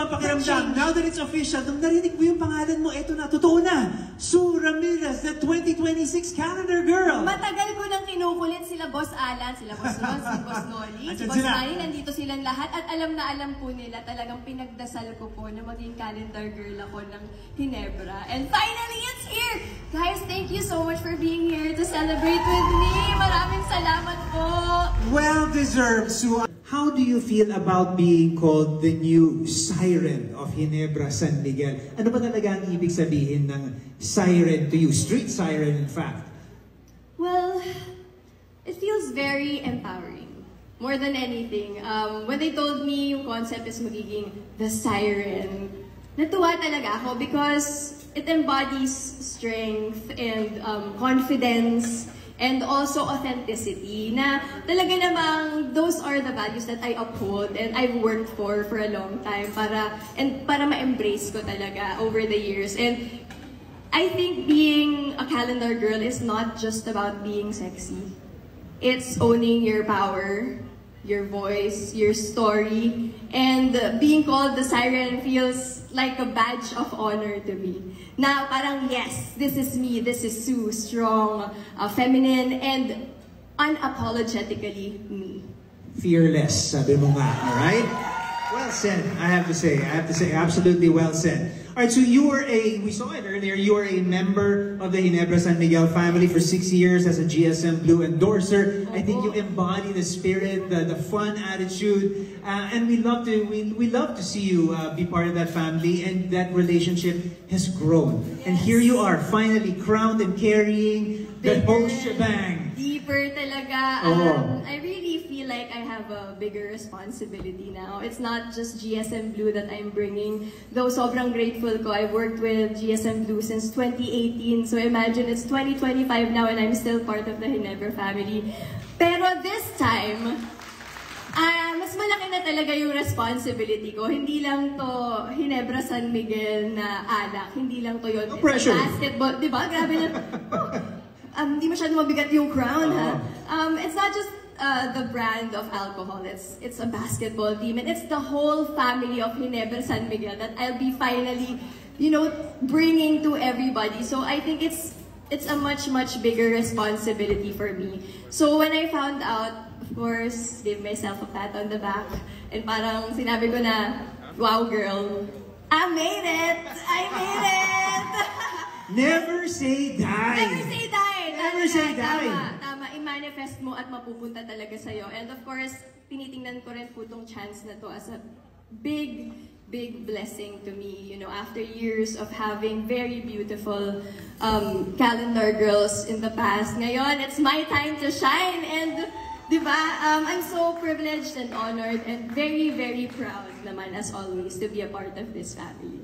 pakiramdam, now that it's official, nung narinig mo yung pangalan mo, eto na, totoo na. Sue Ramirez, the 2026 calendar girl. Matagal ko nang kinukulit sila Boss Alan, sila Boss Ron, si Boss Noli, si Boss Manny, nandito silang lahat. At alam na alam po nila, talagang pinagdasal ko po na maging calendar girl ako ng Ginebra. And finally, it's here! Guys, thank you so much for being here to celebrate with me. Maraming salamat po. Well deserved, Sue. How do you feel about being called the new siren of Ginebra San Miguel? Ano ba talaga ang ibig sabihin ng siren to you? Street siren, in fact. Well, it feels very empowering. More than anything. When they told me yung concept is magiging the siren, natuwa talaga ako because it embodies strength and confidence and also authenticity, na talaga namang those are the values that I uphold and I've worked for a long time para ma-embrace ko talaga over the years. And I think being a calendar girl is not just about being sexy. It's owning your power, your voice, your story, and being called the siren feels like a badge of honor to me. Na parang, yes, this is me, this is Sue, strong, feminine, and unapologetically me. Fearless, sabi mo nga, alright? Well said, I have to say, absolutely well said. Alright, so you were we saw it earlier, you were a member of the Ginebra San Miguel family for 6 years as a GSM Blue endorser. I think you embody the spirit, the fun attitude, and we love to see you be part of that family, and that relationship has grown. Yes. And here you are, finally crowned and carrying the whole shebang. Deeper talaga. I really feel like I have a bigger responsibility now. It's not just GSM Blue that I'm bringing. Though sobrang grateful ko, I've worked with GSM Blue since 2018. So imagine it's 2025 now and I'm still part of the Ginebra family. Pero this time, mas malaki na talaga yung responsibility ko. Hindi lang to Ginebra San Miguel na alak. Hindi lang to yun. No pressure. Basketball. Diba? Grabe na. Hindi masyado mabigat yung crown, ha? It's not just the brand of alcohol. It's a basketball team, and it's the whole family of Ginebra San Miguel that I'll be finally, bringing to everybody. So I think it's a much bigger responsibility for me. So when I found out, of course, gave myself a pat on the back, and parang sinabi ko na, wow, girl, I made it! I made it! Never say die! Never say die! Never say die! Tama. I-manifest mo at mapupunta talaga sa'yo. And of course, tinitingnan ko rin po itong chance na to as a big blessing to me. After years of having very beautiful calendar girls in the past, ngayon, it's my time to shine. And, diba, I'm so privileged and honored and very proud naman, as always, to be a part of this family.